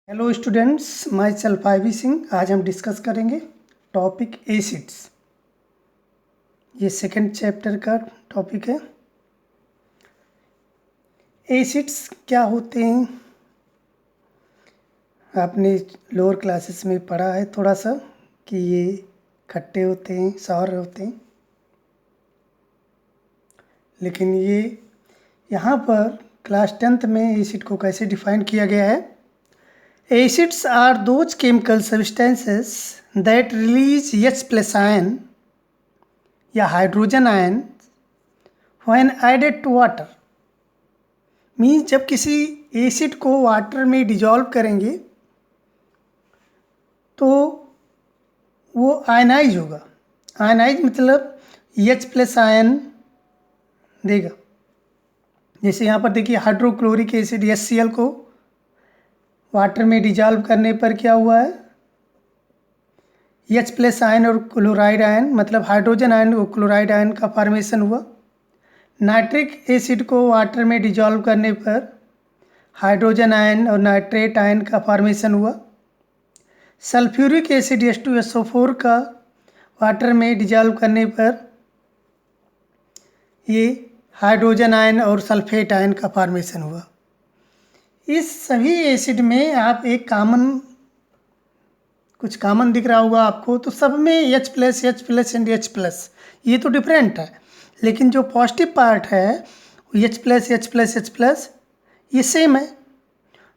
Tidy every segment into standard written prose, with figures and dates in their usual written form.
Hello students, myself IV Singh. आज हम discuss करेंगे टॉपिक एसिड्स। ये सेकंड चैप्टर का टॉपिक है। एसिड्स क्या होते हैं आपने लोअर क्लासेस में पढ़ा है थोड़ा सा कि ये खट्टे होते हैं, सॉर होते हैं, लेकिन ये यहाँ पर क्लास 10th में एसिड को कैसे डिफाइन किया गया है। Acids are those chemical substances that release H+ ion या hydrogen ion when added to water। Means जब किसी एसिड को वाटर में डिजॉल्व करेंगे तो वो आयनाइज होगा। आयनाइज मतलब H+ आयन देगा। जैसे यहाँ पर देखिए हाइड्रोक्लोरिक एसिड HCl को वाटर में डिजॉल्व करने पर क्या हुआ है, H+ आयन और क्लोराइड आयन मतलब हाइड्रोजन आयन और क्लोराइड आयन का फॉर्मेशन हुआ। नाइट्रिक एसिड को वाटर में डिजॉल्व करने पर हाइड्रोजन आयन और नाइट्रेट आयन का फॉर्मेशन हुआ। सल्फ्यूरिक एसिड H2SO4 का वाटर में डिजॉल्व करने पर ये हाइड्रोजन आयन और सल्फेट आयन का फॉर्मेशन हुआ। इस सभी एसिड में आप एक कुछ कॉमन दिख रहा होगा आपको, तो सब में H+ एंड H+, ये तो डिफरेंट है, लेकिन जो पॉजिटिव पार्ट है H+, ये सेम है।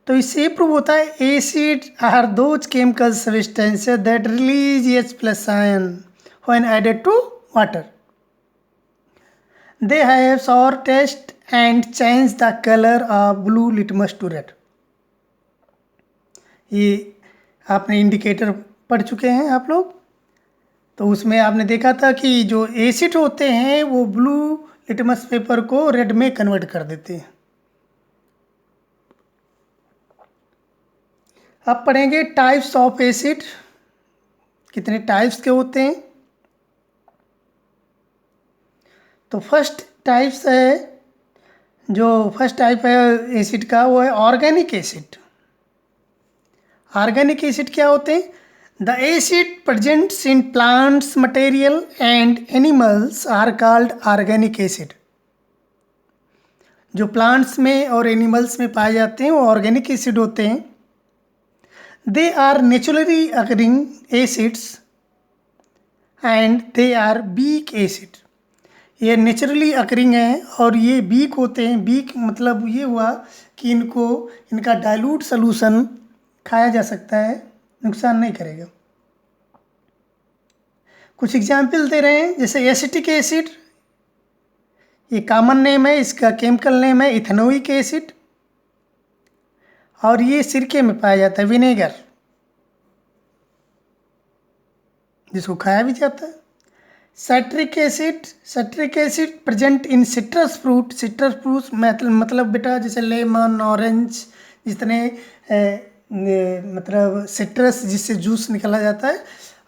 तो इससे प्रूव होता है acid are those chemical substances that release H+ ion when added to water. They have sour taste and change the colour of blue litmus to red. ये आपने indicator पढ़ चुके हैं आप लोग, तो उसमें आपने देखा था कि जो एसिड होते हैं वो ब्लू लिटमस पेपर को रेड में कन्वर्ट कर देते हैं। अब पढ़ेंगे टाइप्स ऑफ एसिड, कितने टाइप्स के होते हैं। तो फर्स्ट टाइप है एसिड का, वो है ऑर्गेनिक एसिड। ऑर्गेनिक एसिड क्या होते हैं? The acid presents in plants material and animals are called organic acid. जो प्लांट्स में और एनिमल्स में पाए जाते हैं वो ऑर्गेनिक एसिड होते हैं। They are naturally occurring acids and they are weak acid. ये नेचुरली अकरिंग है और ये वीक होते हैं। वीक मतलब ये हुआ कि इनका डाइल्यूट सॉल्यूशन खाया जा सकता है, नुकसान नहीं करेगा। कुछ एग्जाम्पल दे रहे हैं, जैसे एसिटिक एसिड, ये कॉमन नेम है, इसका केमिकल नेम है इथेनोइक एसिड, और ये सिरके में पाया जाता है, विनेगर, जिसको खाया भी जाता है। साइट्रिक एसिड प्रेजेंट इन सिट्रस फ्रूट। सिट्रस फ्रूट मतलब बेटा जैसे लेमन, ऑरेंज, जितने मतलब सिट्रस जिससे जूस निकाला जाता है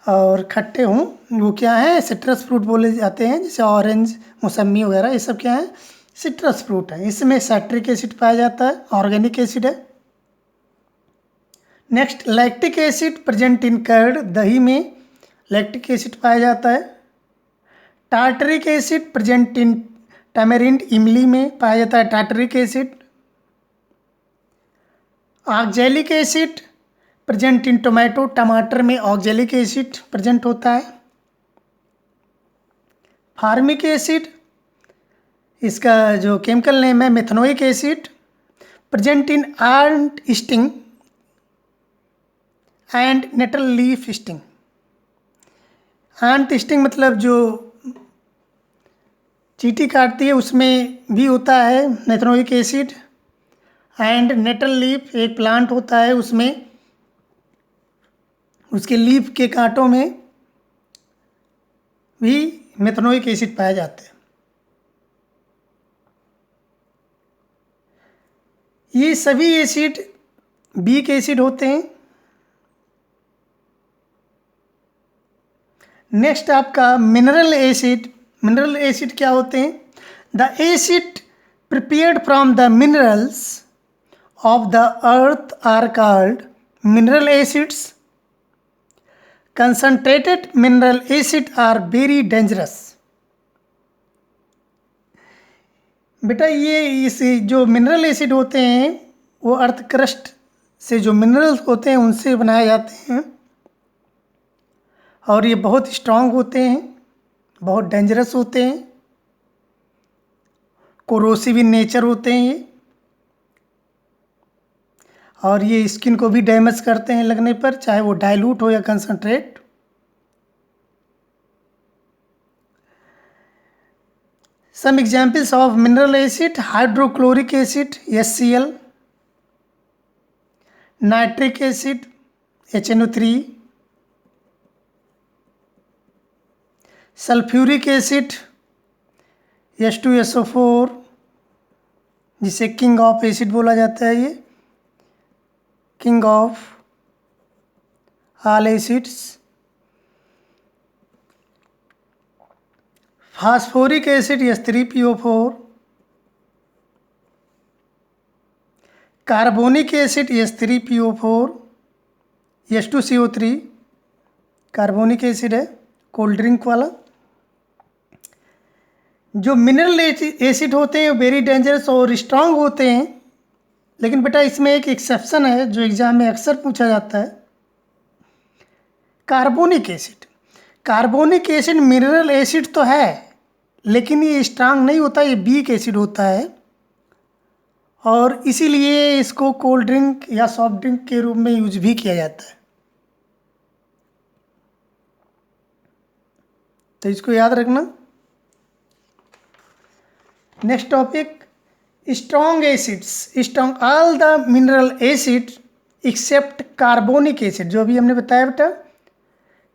और खट्टे हों, वो क्या है, सिट्रस फ्रूट बोले जाते हैं। जैसे ऑरेंज, मौसमी वगैरह, ये सब क्या है, सिट्रस फ्रूट है। इसमें साइट्रिक एसिड पाया जाता है, ऑर्गेनिक एसिड है। Next lactic acid present in curd, दही में लैक्टिक एसिड पाया जाता है। Tartaric acid present in tamarind, इमली में पाया जाता है tartaric acid. Oxalic acid present in tomato, टमाटर में ऑक्जेलिक एसिड प्रेजेंट होता है। फार्मिक एसिड, इसका जो केमिकल नेम है methanoic acid, present in ant sting and nettle leaf sting. Ant sting मतलब जो चींटी काटती है उसमें भी होता है methanoic acid. And nettle leaf एक प्लांट होता है, उसमें उसके लीफ के कांटों में भी मेथनोइक एसिड पाए जाते हैं। ये सभी एसिड वीक एसिड होते हैं। नेक्स्ट आपका मिनरल एसिड। मिनरल एसिड क्या होते हैं? The acid prepared from the minerals of the earth are called mineral acids, concentrated mineral acid are very dangerous. बेटा ये इस जो मिनरल एसिड होते हैं वो अर्थ क्रस्ट से जो मिनरल्स होते हैं उनसे बनाए जाते हैं और ये बहुत स्ट्रांग होते हैं, बहुत डेंजरस होते हैं, कोरोसिव इन नेचर होते हैं ये, और ये स्किन को भी डैमेज करते हैं लगने पर, चाहे वो डाइल्यूट हो या concentrate. Some examples of mineral acid: hydrochloric acid HCl, nitric acid HNO3, sulphuric acid H2SO4 जिसे किंग ऑफ एसिड बोला जाता है, ये king of all acids. Phosphoric acid H3PO4, carbonic acid H3PO4, H2CO3 carbonic acid है, cold drink वाला। जो mineral acid होते हैं वेरी डेंजरस और स्ट्रांग होते हैं, लेकिन बेटा इसमें एक एक्सेप्शन है जो एग्जाम में अक्सर पूछा जाता है, carbonic acid. Carbonic acid mineral acid तो है लेकिन ये स्ट्रांग नहीं होता, ये वीक एसिड होता है और इसीलिए इसको कोल्ड ड्रिंक या सॉफ्ट ड्रिंक के रूप में यूज भी किया जाता है। तो इसको याद रखना। Next topic, strong acids. Strong all the mineral acid except carbonic acid, जो भी हमने बताया बेटा,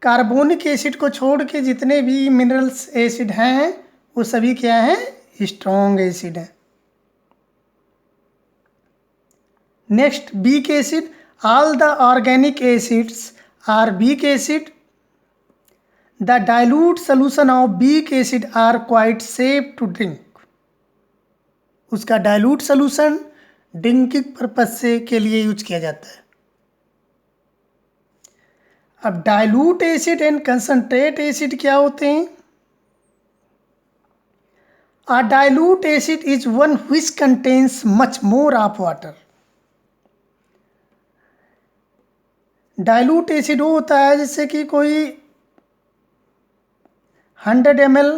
कार्बोनिक एसिड को छोड़ के जितने भी मिनरल्स एसिड हैं वो सभी क्या हैं, स्ट्रॉन्ग एसिड है। Next, weak acid. All the organic acids are weak acid. The dilute solution of weak acid are quite safe to drink. उसका डाइल्यूट सोल्यूशन ड्रिंकिंग पर्पज से के लिए यूज किया जाता है। अब dilute acid and concentrate acid क्या होते हैं? A dilute acid is one which contains much more of water. Dilute acid वो होता है जैसे कि कोई 100 ml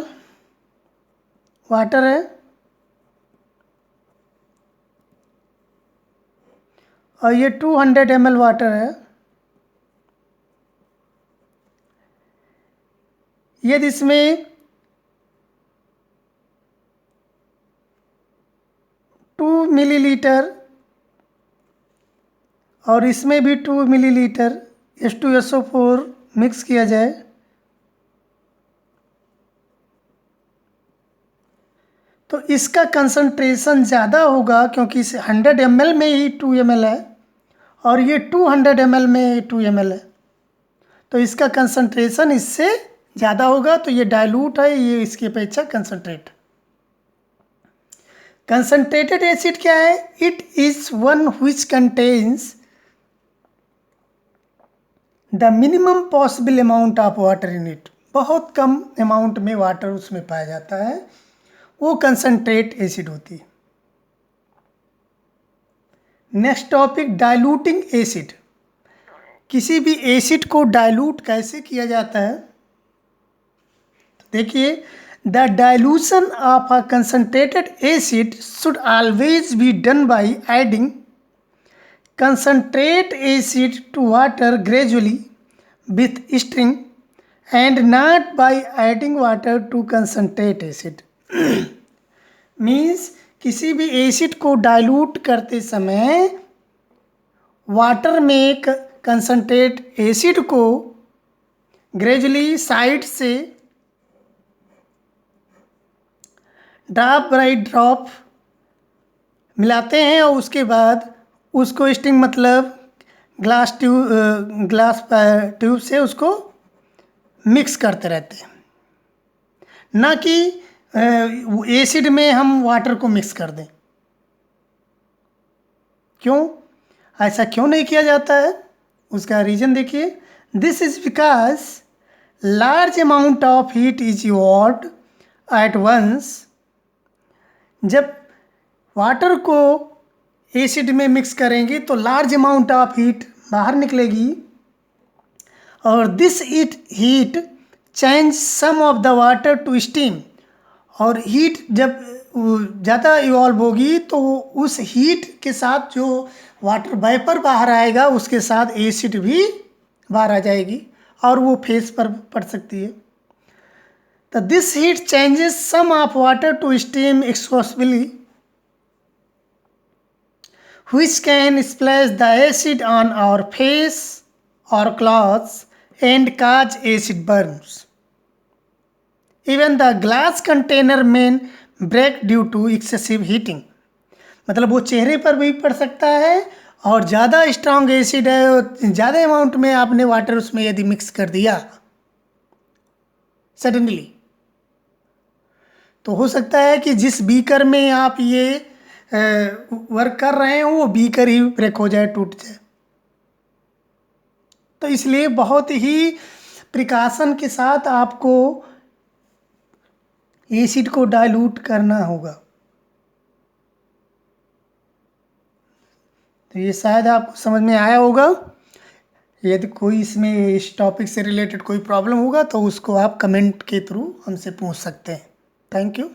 वाटर है और ये 200 ml वाटर है। यदि इसमें 2 मिलीलीटर और इसमें भी 2 मिलीलीटर H2SO4 मिक्स किया जाए तो इसका कंसंट्रेशन ज़्यादा होगा, क्योंकि इस 100 ml में ही 2 ml है और ये 200 ml में 2 ml है, तो इसका कंसंट्रेशन इससे ज़्यादा होगा। तो ये डाइल्यूट है, ये इसकी अपेक्षा कंसंट्रेट। कंसंट्रेटेड एसिड क्या है? It is one which contains the minimum possible amount of water in it. बहुत कम अमाउंट में वाटर उसमें पाया जाता है, वो कंसंट्रेट एसिड होती है। Next topic, diluting acid. किसी भी एसिड को डाइल्यूट कैसे किया जाता है? तो देखिए, the dilution of a concentrated acid should always be done by adding concentrate acid to water gradually with stirring and not by adding water to concentrate acid। Means किसी भी एसिड को डाइल्यूट करते समय वाटर में concentrate acid को gradually side से drop by drop मिलाते हैं और उसके बाद उसको स्टिंग मतलब ग्लास ट्यूब से उसको मिक्स करते रहते हैं, ना कि एसिड में हम वाटर को मिक्स कर दें। क्यों ऐसा क्यों नहीं किया जाता है? उसका रीजन देखिए, this is because large amount of heat is evolved at once. जब वाटर को एसिड में मिक्स करेंगे तो लार्ज अमाउंट ऑफ हीट बाहर निकलेगी, और this heat change some of the water to steam. और हीट जब ज़्यादा इवॉल्व होगी तो उस हीट के साथ जो वाटर वेपर बाहर आएगा उसके साथ एसिड भी बाहर आ जाएगी और वो फेस पर पड़ सकती है। तो this heat changes some of water to steam explosively which can splash the acid on our face or clothes and cause acid burns. Even the glass container may break due to excessive heating. मतलब वो चेहरे पर भी पड़ सकता है, और ज़्यादा स्ट्रॉन्ग एसिड है, ज़्यादा अमाउंट में आपने वाटर उसमें यदि मिक्स कर दिया सडनली, तो हो सकता है कि जिस बीकर में आप ये वर्क कर रहे हैं वो बीकर ही ब्रेक हो जाए, टूट जाए। तो इसलिए बहुत ही प्रिकॉशन के साथ आपको एसिड को डाइल्यूट करना होगा। तो ये शायद आपको समझ में आया होगा। यदि कोई इसमें इस टॉपिक से रिलेटेड कोई प्रॉब्लम होगा तो उसको आप कमेंट के थ्रू हमसे पूछ सकते हैं। Thank you.